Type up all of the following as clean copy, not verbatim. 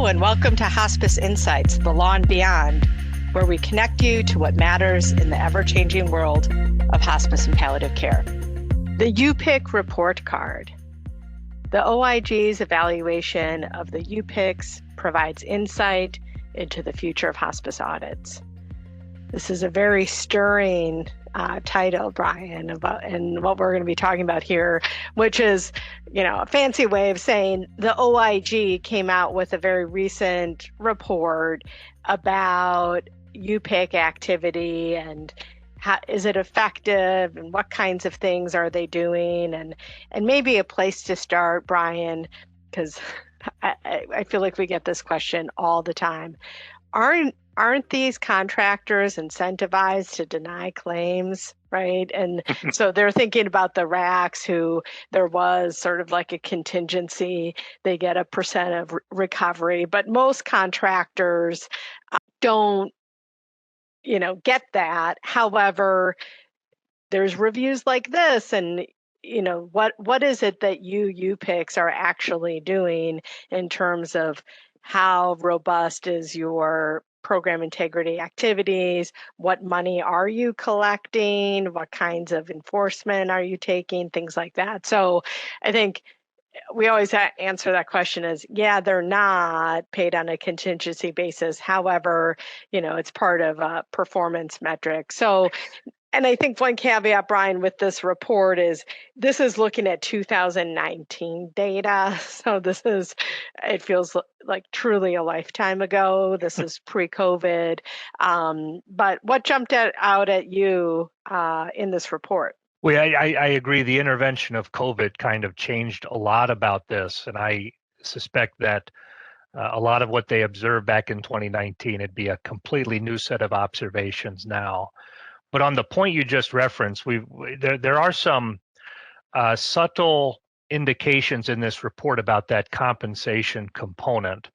Hello, and welcome to Hospice Insights, the Law and Beyond, where we connect you to what matters in the ever-changing world of hospice and palliative care. The UPIC report card. The OIG's evaluation of the UPICs provides insight into the future of hospice audits. This is a very stirring title, Bryan, and what we're going to be talking about here, which is, a fancy way of saying the OIG came out with a very recent report about UPIC activity and how is it effective and what kinds of things are they doing, and maybe a place to start, Bryan, because I feel like we get this question all the time. Aren't these contractors incentivized to deny claims, right? And so they're thinking about the RACs who there was sort of like a contingency. They get a percent of recovery, but most contractors don't, get that. However, there's reviews like this and what is it that UPICs are actually doing in terms of how robust is your program integrity activities? What money are you collecting? What kinds of enforcement are you taking? Things like that. So I think we always answer that question as, yeah, they're not paid on a contingency basis. However, it's part of a performance metric. So, and I think one caveat, Bryan, with this report is this is looking at 2019 data. So it feels like truly a lifetime ago. This is pre-COVID. But what jumped out at you in this report? Well, I agree. The intervention of COVID kind of changed a lot about this. And I suspect that a lot of what they observed back in 2019, it'd be a completely new set of observations now. But on the point you just referenced, there are some subtle indications in this report about that compensation component.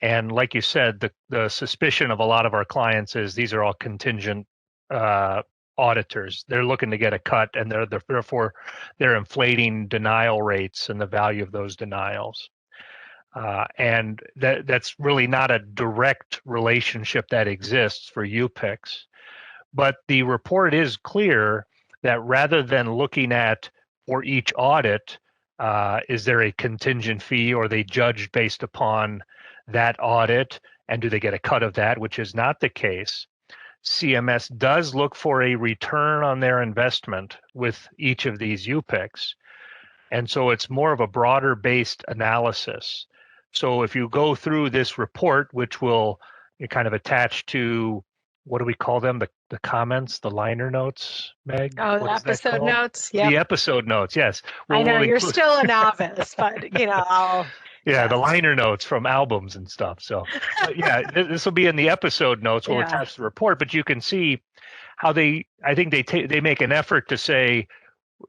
And like you said, the suspicion of a lot of our clients is these are all contingent auditors. They're looking to get a cut, and therefore they're inflating denial rates and the value of those denials. And that's really not a direct relationship that exists for UPICs. But the report is clear that rather than looking at for each audit, is there a contingent fee, or are they judged based upon that audit, and do they get a cut of that, which is not the case. CMS does look for a return on their investment with each of these UPICs. And so it's more of a broader based analysis. So if you go through this report, which will kind of attach to, what do we call them? The comments, the liner notes, Meg? Oh, the episode notes? Yeah. The episode notes, yes. I know you're still a novice, but I'll... Yeah, the liner notes from albums and stuff. So this will be in the episode notes. We'll attach the report, but you can see how they make an effort to say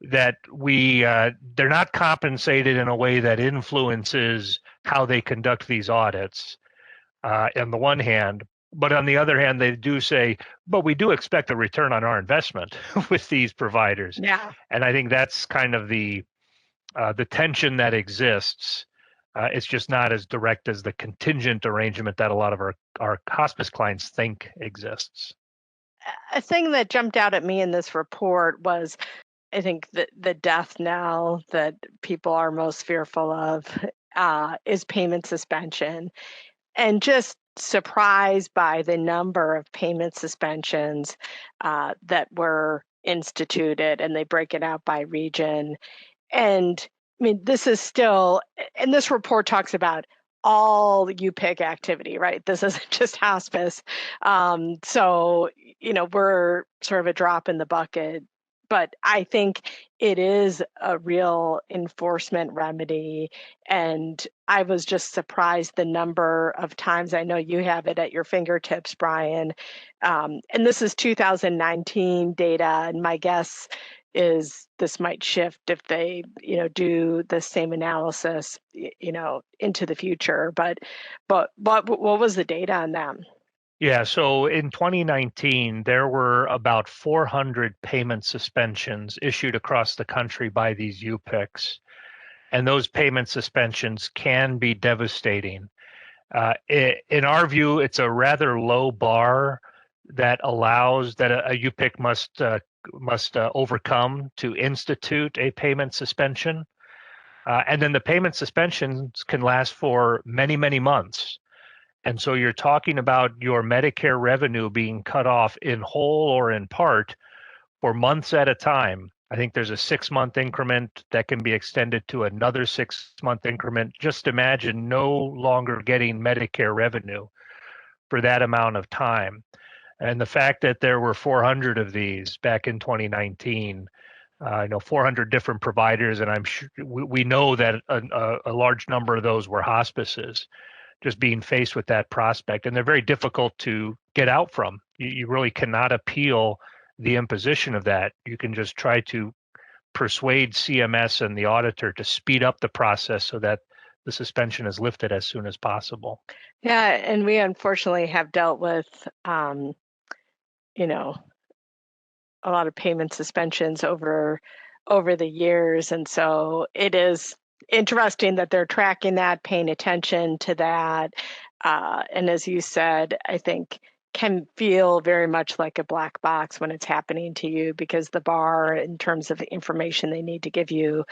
that they're not compensated in a way that influences how they conduct these audits on the one hand. But on the other hand, they do say, but we do expect a return on our investment with these providers. Yeah. And I think that's kind of the tension that exists. It's just not as direct as the contingent arrangement that a lot of our hospice clients think exists. A thing that jumped out at me in this report was, I think, the death knell that people are most fearful of is payment suspension. And just surprised by the number of payment suspensions that were instituted, and they break it out by region. And I mean, this is still, and this report talks about all UPIC activity, right? This isn't just hospice. So, we're sort of a drop in the bucket. But I think it is a real enforcement remedy. And I was just surprised the number of times. I know you have it at your fingertips, Bryan. And this is 2019 data. And my guess is this might shift if they, do the same analysis, into the future. But what was the data on them? Yeah, so in 2019, there were about 400 payment suspensions issued across the country by these UPICs. And those payment suspensions can be devastating. In our view, it's a rather low bar that allows that a UPIC must overcome to institute a payment suspension. And then the payment suspensions can last for many, many months. And so you're talking about your Medicare revenue being cut off in whole or in part for months at a time. I think there's a 6-month increment that can be extended to another 6-month increment. Just imagine no longer getting Medicare revenue for that amount of time. And the fact that there were 400 of these back in 2019, 400 different providers, and I'm sure we know that a large number of those were hospices, just being faced with that prospect. And they're very difficult to get out from. You really cannot appeal the imposition of that. You can just try to persuade CMS and the auditor to speed up the process so that the suspension is lifted as soon as possible. Yeah, and we unfortunately have dealt with, a lot of payment suspensions over the years, and so it is interesting that they're tracking that, paying attention to that, and as you said, I think can feel very much like a black box when it's happening to you, because the bar in terms of the information they need to give you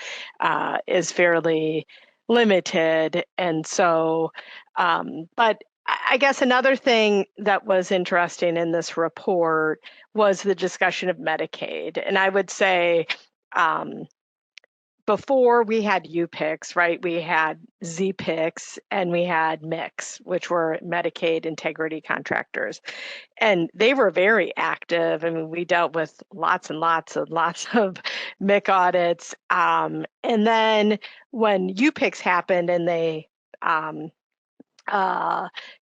is fairly limited. And so, but I guess another thing that was interesting in this report was the discussion of Medicaid. And I would say before we had UPICs, right, we had ZPICs and we had MICs, which were Medicaid Integrity Contractors. And they were very active. I mean, we dealt with lots of MIC audits. And then when UPICs happened and they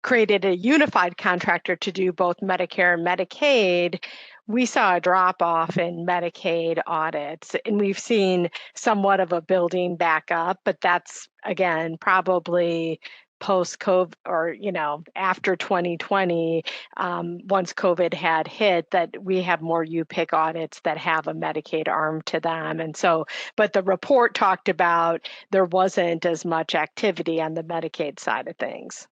created a unified contractor to do both Medicare and Medicaid, we saw a drop off in Medicaid audits, and we've seen somewhat of a building back up, but that's again probably post-COVID or after 2020, once COVID had hit, that we have more UPIC audits that have a Medicaid arm to them. And so, but the report talked about there wasn't as much activity on the Medicaid side of things.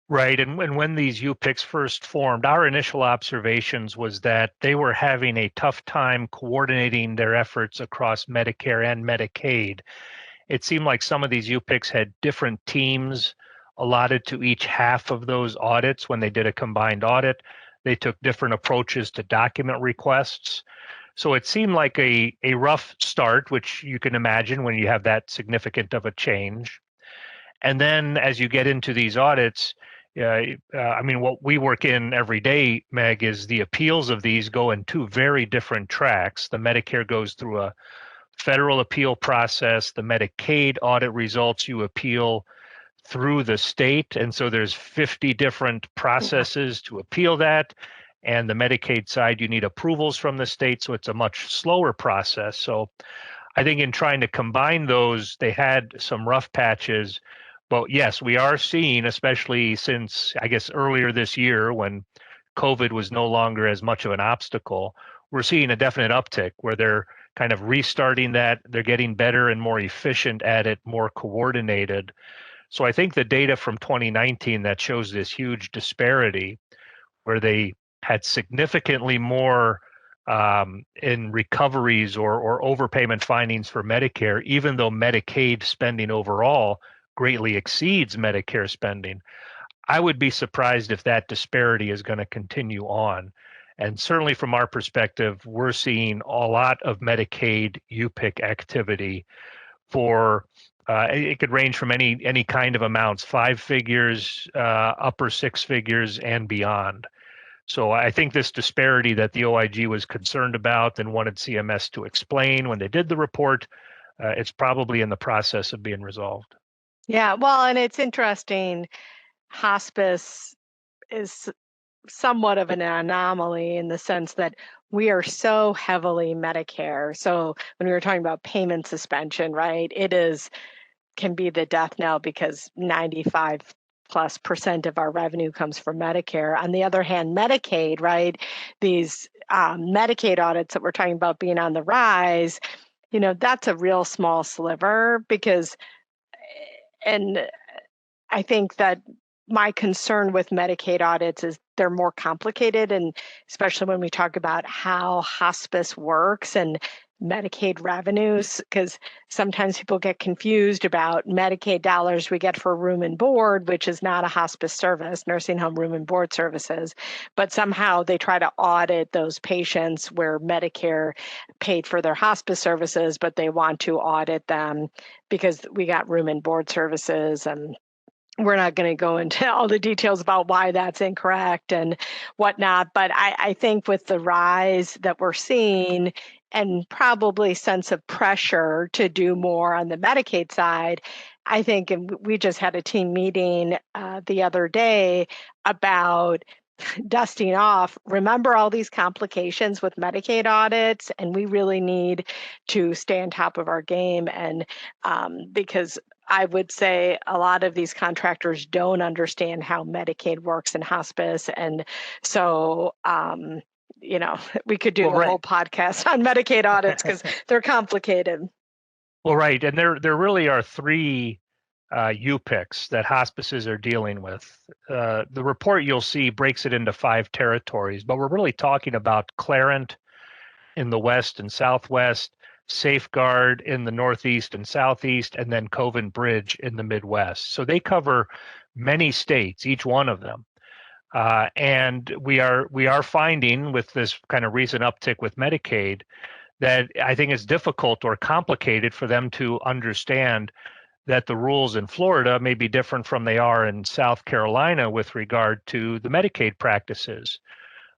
Right. And when these UPICs first formed, our initial observations was that they were having a tough time coordinating their efforts across Medicare and Medicaid. It seemed like some of these UPICs had different teams allotted to each half of those audits. When they did a combined audit, they took different approaches to document requests. So it seemed like a rough start, which you can imagine when you have that significant of a change. And then as you get into these audits, what we work in every day, Meg, is the appeals of these go in two very different tracks. The Medicare goes through a federal appeal process. The Medicaid audit results you appeal through the state. And so there's 50 different processes to appeal that. And the Medicaid side, you need approvals from the state. So it's a much slower process. So I think in trying to combine those, they had some rough patches. But yes, we are seeing, especially since, I guess, earlier this year when COVID was no longer as much of an obstacle, we're seeing a definite uptick where they're kind of restarting that. They're getting better and more efficient at it, more coordinated. So I think the data from 2019 that shows this huge disparity where they had significantly more in recoveries or overpayment findings for Medicare, even though Medicaid spending overall greatly exceeds Medicare spending. I would be surprised if that disparity is going to continue on. And certainly from our perspective, we're seeing a lot of Medicaid UPIC activity for it could range from any kind of amounts, 5 figures, upper 6 figures, and beyond. So I think this disparity that the OIG was concerned about and wanted CMS to explain when they did the report, it's probably in the process of being resolved. Yeah, well, and it's interesting. Hospice is somewhat of an anomaly in the sense that we are so heavily Medicare. So when we were talking about payment suspension, right, can be the death knell because 95+% of our revenue comes from Medicare. On the other hand, Medicaid, right, these Medicaid audits that we're talking about being on the rise, that's a real small sliver and I think that my concern with Medicaid audits is they're more complicated, and especially when we talk about how hospice works and Medicaid revenues, because sometimes people get confused about Medicaid dollars we get for room and board, which is not a hospice service, nursing home room and board services, but somehow they try to audit those patients where Medicare paid for their hospice services, but they want to audit them because we got room and board services. And we're not going to go into all the details about why that's incorrect and whatnot. But I think with the rise that we're seeing and probably sense of pressure to do more on the Medicaid side, I think, and we just had a team meeting the other day about dusting off. Remember all these complications with Medicaid audits, and we really need to stay on top of our game. And because I would say a lot of these contractors don't understand how Medicaid works in hospice. And so, we could do a whole podcast on Medicaid audits because they're complicated. Well, right. And there really are three UPICs that hospices are dealing with. The report you'll see breaks it into 5 territories, but we're really talking about Clarent in the West and Southwest, Safeguard in the Northeast and Southeast, and then Coven Bridge in the Midwest. So they cover many states, each one of them. And we are finding with this kind of recent uptick with Medicaid that I think it's difficult or complicated for them to understand that the rules in Florida may be different from they are in South Carolina with regard to the Medicaid practices.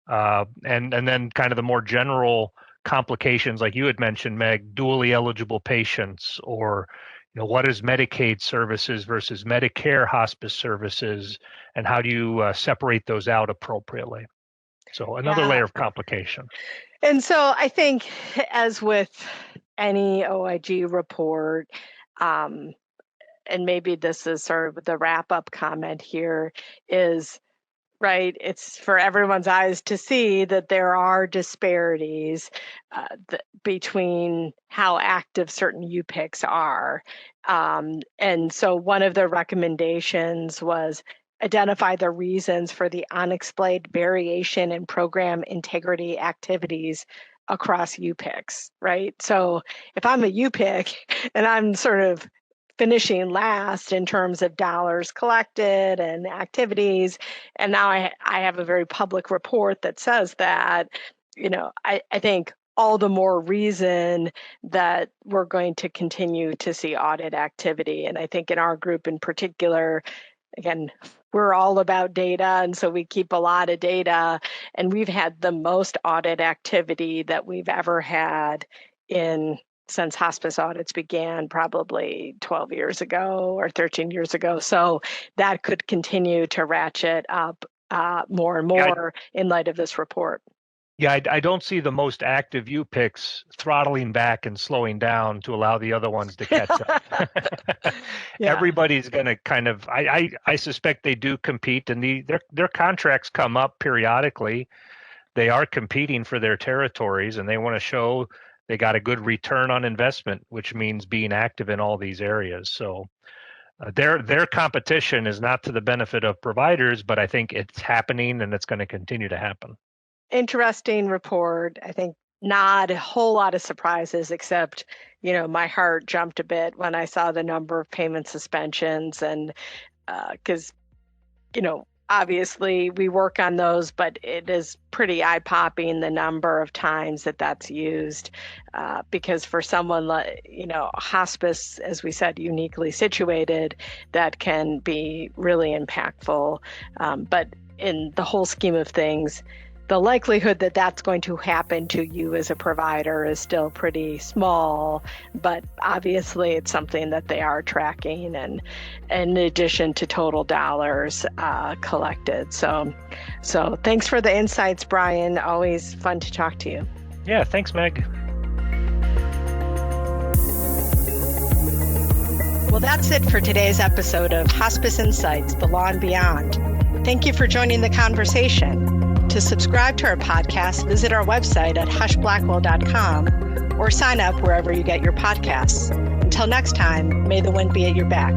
And then kind of the more general complications, like you had mentioned, Meg, dually eligible patients, or what is Medicaid services versus Medicare hospice services, and how do you separate those out appropriately? So another layer of complication. And so I think, as with any OIG report, and maybe this is sort of the wrap-up comment here, is right, it's for everyone's eyes to see that there are disparities between how active certain UPICs are. And so one of the recommendations was identify the reasons for the unexplained variation in program integrity activities across UPICs, right? So if I'm a UPIC and I'm sort of finishing last in terms of dollars collected and activities, and now I have a very public report that says that, I think all the more reason that we're going to continue to see audit activity. And I think in our group in particular, again, we're all about data, and so we keep a lot of data, and we've had the most audit activity that we've ever had since hospice audits began, probably 12 years ago or 13 years ago. So that could continue to ratchet up more and more in light of this report. Yeah, I don't see the most active UPICs throttling back and slowing down to allow the other ones to catch up. Everybody's going to kind of, I suspect they do compete, and their contracts come up periodically. They are competing for their territories, and they want to show they got a good return on investment, which means being active in all these areas. So their competition is not to the benefit of providers, but I think it's happening and it's going to continue to happen. Interesting report. I think not a whole lot of surprises, except, my heart jumped a bit when I saw the number of payment suspensions, and because, obviously we work on those, but it is pretty eye-popping the number of times that's used, because for someone like, hospice, as we said, uniquely situated, that can be really impactful. But in the whole scheme of things, the likelihood that that's going to happen to you as a provider is still pretty small, but obviously it's something that they are tracking, and in addition to total dollars collected. So thanks for the insights, Bryan. Always fun to talk to you. Yeah, thanks, Meg. Well, that's it for today's episode of Hospice Insights, The Law and Beyond. Thank you for joining the conversation. To subscribe to our podcast, visit our website at hushblackwell.com or sign up wherever you get your podcasts. Until next time, may the wind be at your back.